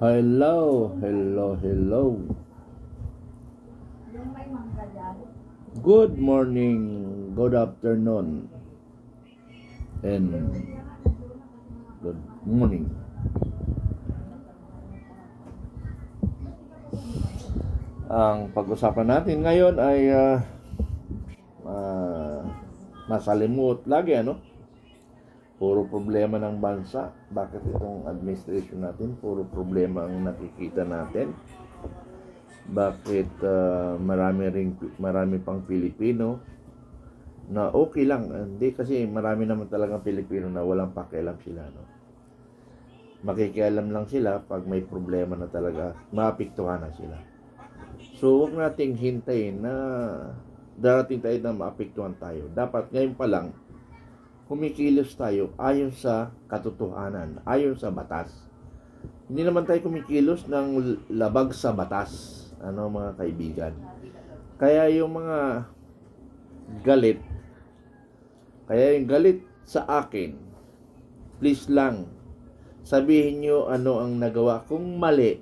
Hello, hello, hello. Good morning, good afternoon, and good morning. Ang pag-usapan natin ngayon ay masalimuot lagi, Puro problema ng bansa. Bakit itong administration natin puro problema ang nakikita natin? Bakit marami pang Pilipino na okay lang? Hindi, kasi marami naman talagang Pilipino na walang pakialam sila, Makikialam lang sila pag may problema na talaga, maapektuhan na sila. So, huwag nating hintayin na darating tayo na maapektuhan tayo. Dapat ngayon pa lang kumikilos tayo ayon sa katotohanan, ayon sa batas. Hindi naman tayo kumikilos ng labag sa batas, mga kaibigan. Kaya yung mga galit, yung galit sa akin, please lang, sabihin nyo ano ang nagawa kong mali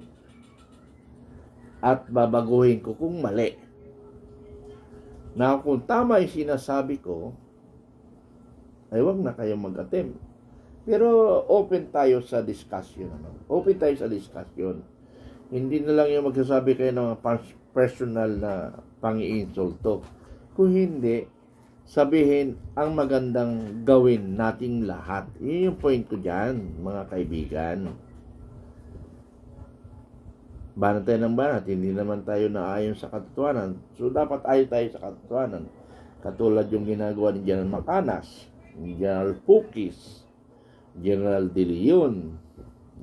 at babaguhin ko kung mali. Na kung tama yung sinasabi ko, ay wag na kayong mag-attempt. Pero open tayo sa discussion. Open tayo sa discussion. Hindi na lang yung magsasabi kayo ng mga personal na pang-iinsulto. Kung hindi, sabihin ang magandang gawin nating lahat. Yun yung point ko dyan, mga kaibigan. Banat tayo ng banat. Hindi naman tayo naayon sa katotohanan. So dapat ayon tayo sa katotohanan. Katulad yung ginagawa ni General Macanas, General Pukis, General De Leon,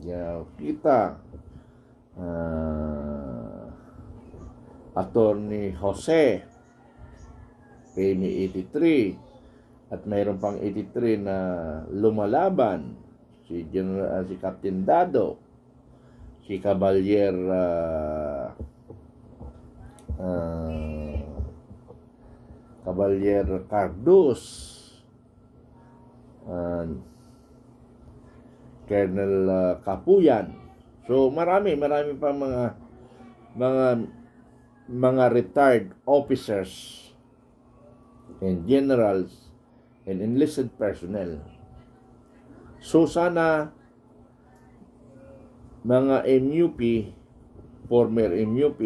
General Kita, Attorney Jose, PME 83, at mayroon pang 83 na lumalaban, si Captain Dado, si Cavalier Cardus, Colonel Kapuyan. So marami pa mga retired officers and generals and enlisted personnel. So sana mga MUP, former MUP,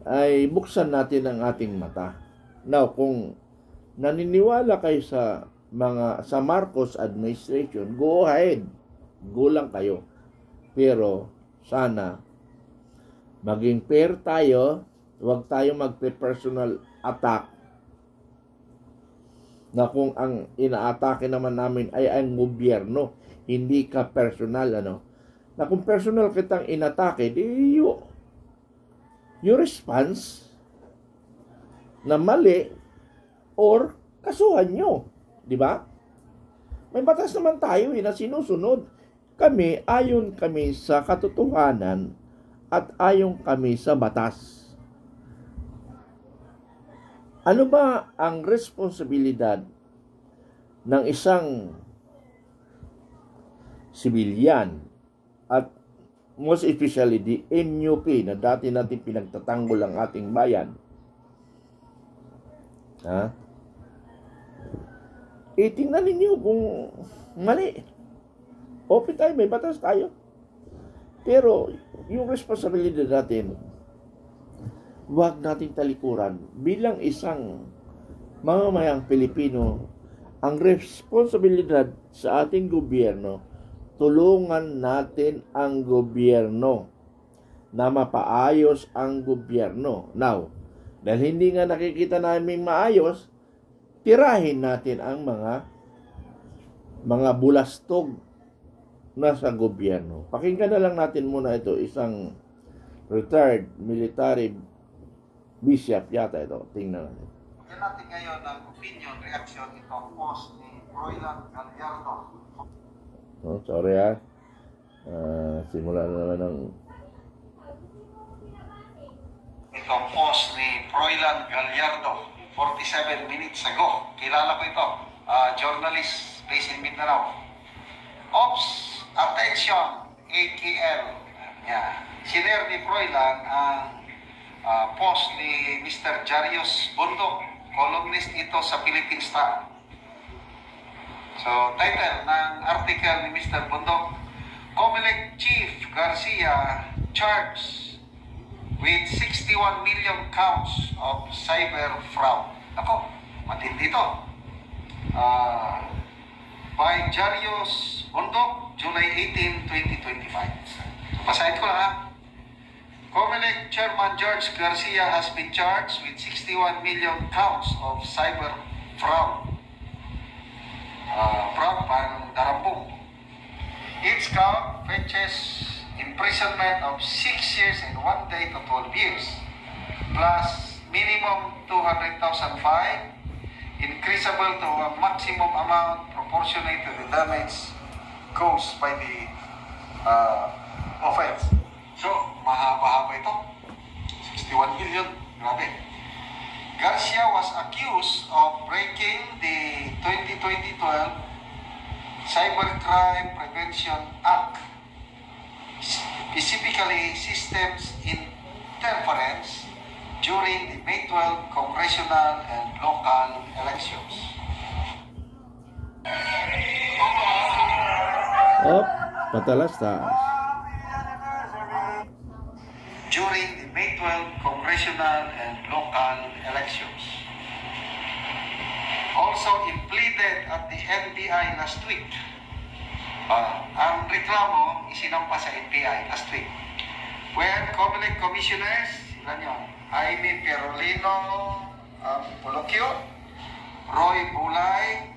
ay buksan natin ang ating mata. Now, kung naniniwala kayo sa Marcos administration, go ahead. Go lang kayo. Pero sana maging fair tayo, huwag tayo magpe-personal attack. Na kung ang inaatake naman namin ay ang gobyerno, hindi ka personal, Na kung personal kitang inatake, di your response na mali or kasuhan nyo. Di ba? May batas naman tayo na sinusunod. Ayon kami sa katotohanan at ayon kami sa batas. Ano ba ang responsibilidad ng isang sibilyan at most especially the MUP na dati natin pinagtatanggol ang ating bayan? Tingnan ninyo kung mali. Open tayo, may batas tayo. Pero yung responsibility natin, huwag natin talikuran. Bilang isang mamamayang Pilipino, ang responsibilidad sa ating gobyerno, tulungan natin ang gobyerno na mapaayos ang gobyerno. Now, dahil hindi nga nakikita namin maayos, tirahin natin ang mga bulastog na sa gobyerno. Pakinggan na lang natin muna ito, isang retired military bishop yata ito. Tingnan natin. Yan natin ngayon ang opinion, reaction, itong post ni Froilan Gallardo. Sorry simula na naman ng itong post ni Froilan Gallardo 47 minutes ago. Kilala ko ito. Journalist based in Mindanao. Ops, attention. AKL. Yeah. Sinare ni Froilan ang post ni Mr. Jarius Bundok, columnist ito sa Philippine Star. So, title ng article ni Mr. Bundok, Comelec Chief Garcia charged with 61 million counts of cyber fraud. Ako, matindi ito. By Jarius Bundok, July 18, 2025. Basahin ko lang ha. Comelec Chairman George Garcia has been charged with 61 million counts of cyber fraud. Fraud parang darambong. Each count fetches imprisonment of 6 years and 1 day to 12 years, plus minimum 200,000 fine, increasable to a maximum amount proportionate to the damage caused by the offense. So, mahaba-haba ito. 61 million. Grabe. Garcia was accused of breaking the 2012 Cybercrime Prevention Act, specifically systems interference during the May 12 congressional and local elections. Patalastas. During the May 12 congressional and local elections. Also pleaded at the NBI last week. Ang reklamo isinampa sa NBI last week. When Comelec commissioners, ilan yun? Jaime Perolino Polokyo, Roy Bulay,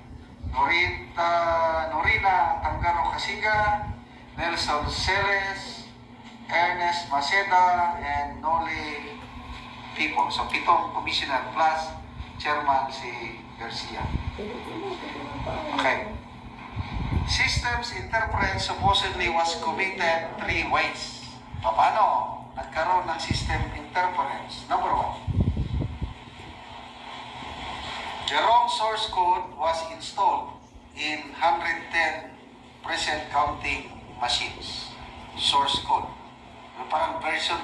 Norina Tangaro Casiga, Nelson Celes, Ernest Maceda, and Noli People. So, 7 commissioner plus chairman si Garcia. Okay. Systems interference supposedly was committed 3 ways. Paano nagkaroon ng system interference? Number 1. The wrong source code was installed in 110 present counting machines. Source code. Parang version.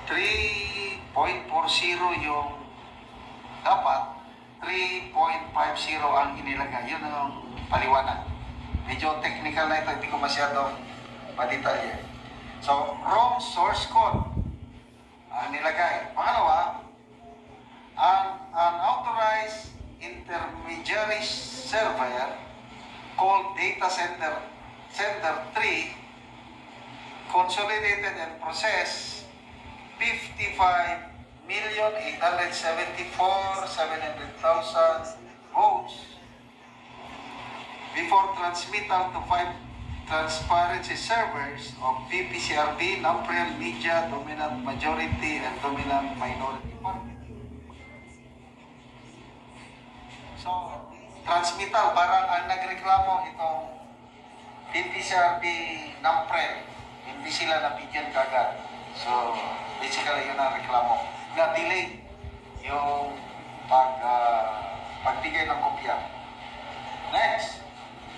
3.40 yung dapat, 3.50 ang inilagay. Yun ang paliwanag. Medyo technical na ito, hindi ko masyadong madetalye. So, wrong source code ang nilagay. Pangalawa, an unauthorized intermediary server called Data Center 3 consolidated and processed 55,874,700,000 votes before transmittal to 5 transparency servers of PPCRB, Namprel, Media, Dominant Majority, and Dominant Minority Party. So, transmittal, parang ang nagreklamo itong PPCRB, Namprel, hindi sila nabigyan kagad. So, basically, yun ang reklamo. Na-delay yung pagbigay ng kopya. Next,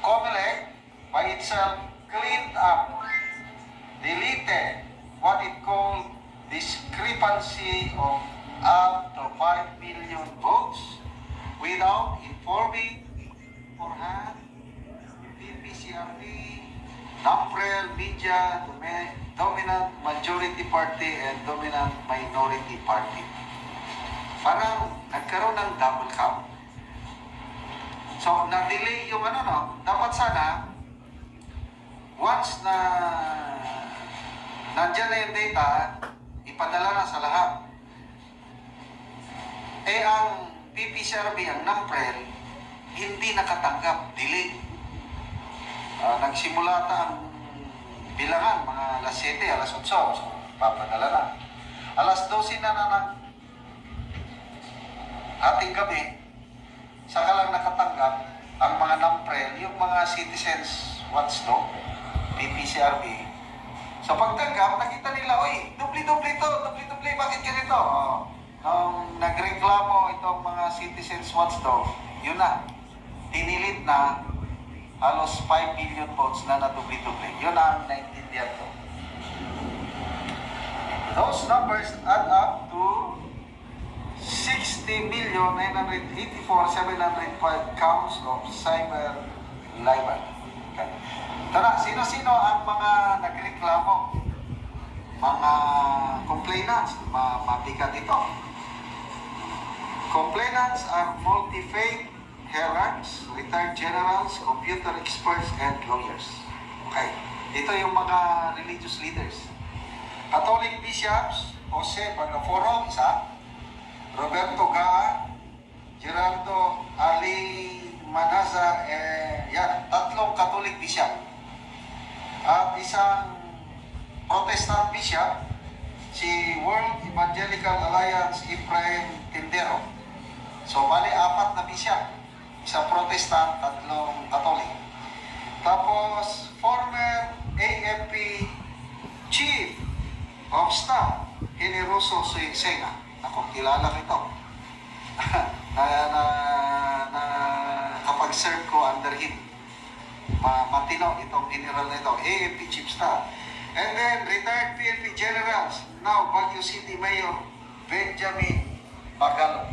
Comelec, by itself, cleaned up, deleted what it called discrepancy of up to 5 million votes without informing beforehand PPCRB, Namprel, Media, Dominant Majority Party, and Dominant Minority Party. Parang nagkaroon ng double count. So, na-delay yung dapat sana, once na nandyan na yung data, ipadala na sa lahat. Eh, ang PPCRB, ang Namprel, hindi nakatanggap, delay. Nagsimula ang bilangan, mga alas 7, alas 8, so papadala na. Alas 12 na ng ating gabi, saka lang nakatanggap ang mga Namprel, yung mga citizens watchdog, PPCRB. So pagtanggap, nakita nila, oy, dupli-dupli to, dupli-dupli, bakit ganito? Nung nagreklamo itong mga citizens watchdog, yun na, dinilit na halos 5 billion votes na natubli-tubli. Yun ang naintindihan ko. Those numbers add up to 60,984,705 counts of cyber libel. Okay. Tara, sino-sino ang mga nagreklamo? Mga complainants, mabigat ito. Complainants are multi-faith hierarchs, retired generals, computer experts, and lawyers. Okay. Ito yung mga religious leaders. Catholic bishops, Jose Pagaforo, isa. Roberto Gaa, Gerardo Ali Manaza, yan, tatlong Catholic bishop. At isang Protestant bishop, si World Evangelical Alliance Ephraim Tindero. So, bali, 4 na bishop. Isang Protestant, tatlong Catholic. Tapos, former AFP Chief of Staff, Generoso Senga. Ako, kilala ito. Kapag serve ko under him, matino itong general na ito, AFP Chief Staff. And then, retired PNP Generals, now Baguio City Mayor, Benjamin Bagalo.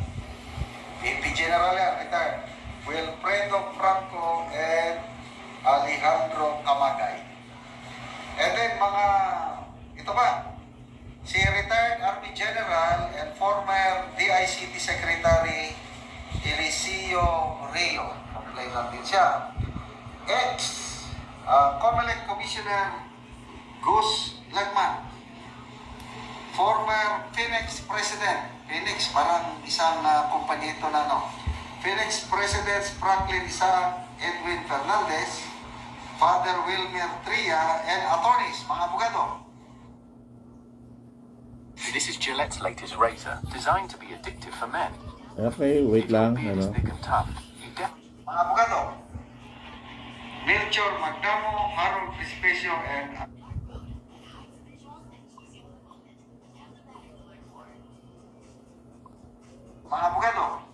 PNP General yan, retired. Wilfredo Franco and Alejandro Camagay. And then, ito ba? Si retired Army General and former DICT Secretary Eliseo Reo. Apply natin siya. Comelec Commissioner Gus Lagman. Former Phoenix President. Phoenix, parang isang kumpanya ito na Phoenix Presidents Franklin Isa, Edwin Fernandez, Father Wilmer Tria, and attorneys, mga abogado. This is Gillette's latest razor, designed to be addictive for men. Okay, wait lang. Thick and tough. Mga abogado, Melchor Magdamo, Harold Prispecio, and mga abogado,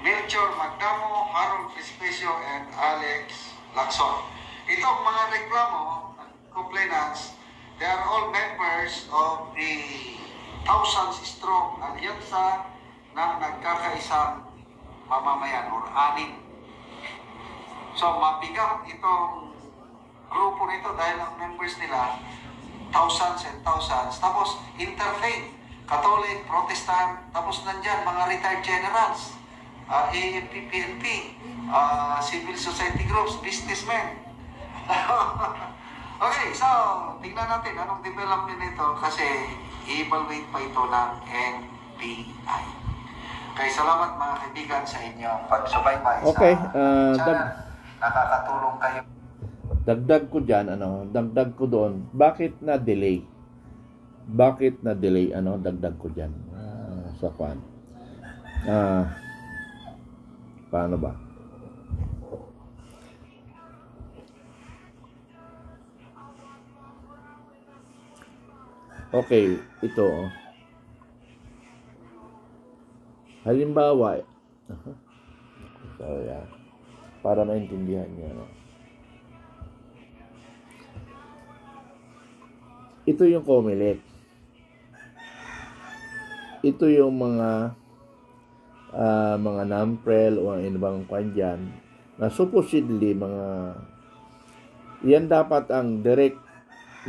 Melchor Magdamo, Harold Prispecio, and Alex Lacson. Itong mga reklamo, complainants, they are all members of the thousands strong alyansa ng nagkakaisang mamamayan or anim. So, mabigat itong grupo nito dahil ang members nila, thousands and thousands. Tapos, interfaith, Catholic, Protestant, tapos nandyan, mga retired generals, AFP, PNP, civil society groups, businessmen. Okay, so, tingnan natin anong development nito kasi i-evaluate pa ito ng NBI. Okay, salamat mga kaibigan sa inyong pagsubaybay Okay, sa channel. Nakakatulong kayo. Dagdag ko dyan, dagdag ko doon, bakit na-delay? Bakit na-delay, dagdag ko dyan sa kwan. Paano ba? Okay, ito. Halimbawa, so yeah, para maintindihan niyo. Ito yung Comelec. Ito yung mga NAMPREL o ang ibang kwan dyan na supposedly yan dapat ang direct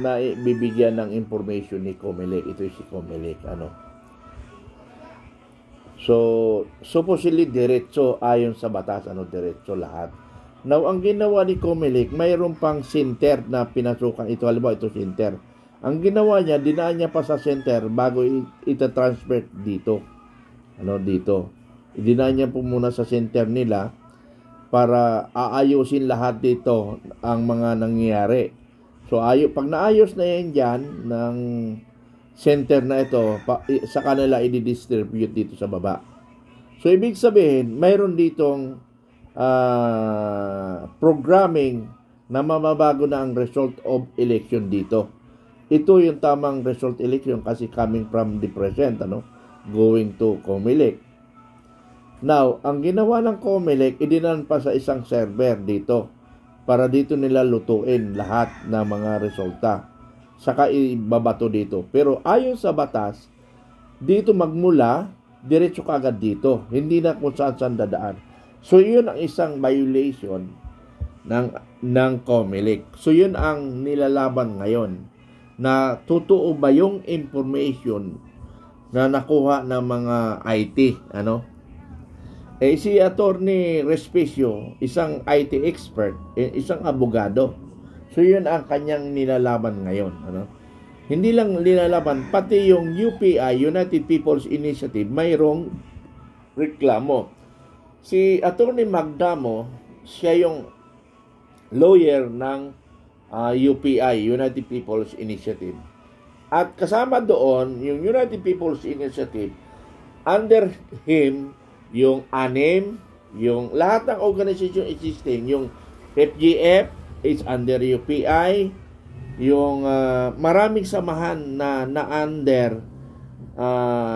na bibigyan ng information ni Comelec. Ito si Comelec, So, supposedly diretso ayon sa batas, diretso lahat. Now, ang ginawa ni Comelec, mayroon pang center na pinasukan. Ito, halimbawa, ito center. Ang ginawa niya, dinaan niya pa sa center bago ita-transfer dito. Dito. Dinaan niya po muna sa center nila para aayusin lahat dito ang mga nangyayari. So, pag naayos na yan dyan ng center na ito, sa kanila i-distribute dito sa baba. So, ibig sabihin, mayroon ditong programming na mamabago na ang result of election dito. Ito yung tamang result election kasi coming from the present, going to Comelec. Now, ang ginawa ng COMELEC, idinan pa sa isang server dito para dito nila lutuin lahat ng mga resulta. Saka ibabato dito. Pero ayon sa batas, dito magmula, diretso kagad dito. Hindi na kung saan dadaan. So, yun ang isang violation ng COMELEC. So, yun ang nilalaban ngayon. Na totoo ba yung information na nakuha ng mga IT, ano? Si Attorney Respicio, isang IT expert, isang abogado. So, yun ang kanyang nilalaban ngayon. Ano? Hindi lang nilalaban, pati yung UPI, United People's Initiative, mayroong reklamo. Si Attorney Magdamo, siya yung lawyer ng UPI, United People's Initiative. At kasama doon, yung United People's Initiative, under him, yung ANIM, yung lahat ng organization existing, yung FGF is under UPI, yung maraming samahan na under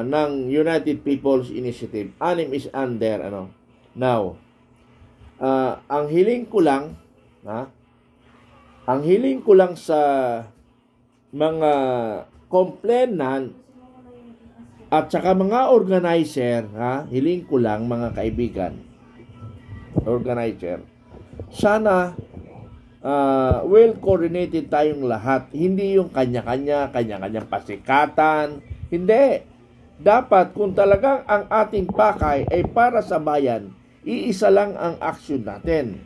ng United People's Initiative. ANIM is under, ano. Now, ang hiling ko lang, sa mga complainant at saka mga organizer, hiling ko lang mga kaibigan, organizer, sana well-coordinated tayong lahat. Hindi yung kanya-kanyang pasikatan. Hindi. Dapat kung talagang ang ating pakay ay para sa bayan, iisa lang ang action natin.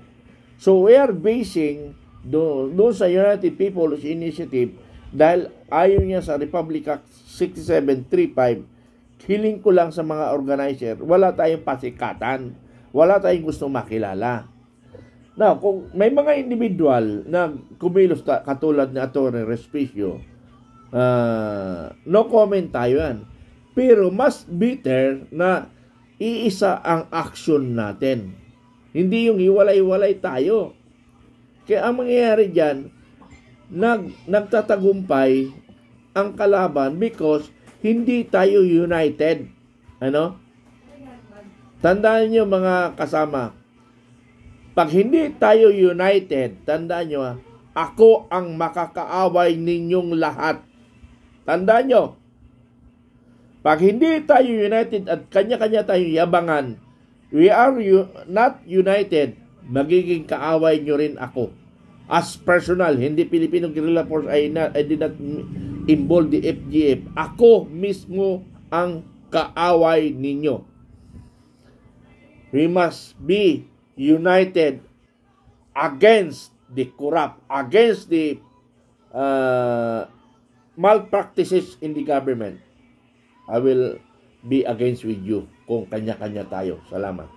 So we are basing doon sa United People's Initiative dahil ayaw niya sa Republic Act 6735, hiling ko lang sa mga organizer, wala tayong pasikatan, wala tayong gusto makilala. Now, kung may mga individual na kumilos katulad ni Atty. Respicio, no comment tayo yan. Pero mas better na iisa ang action natin. Hindi yung hiwalay-hiwalay tayo. Kaya ang mangyayari dyan, nagtatagumpay ang kalaban because hindi tayo united. Ano? Tandaan nyo mga kasama, pag hindi tayo united, tandaan nyo, ako ang makakaaway ninyong lahat. Tandaan nyo, pag hindi tayo united at kanya-kanya tayo yabangan, we are not united, magiging kaaway nyo rin ako. As personal, hindi Filipino Guerrilla Force, I did not involve the FGF. Ako mismo ang kaaway ninyo. We must be united against the corrupt, against the malpractices in the government. I will be against with you kung kanya-kanya tayo. Salamat.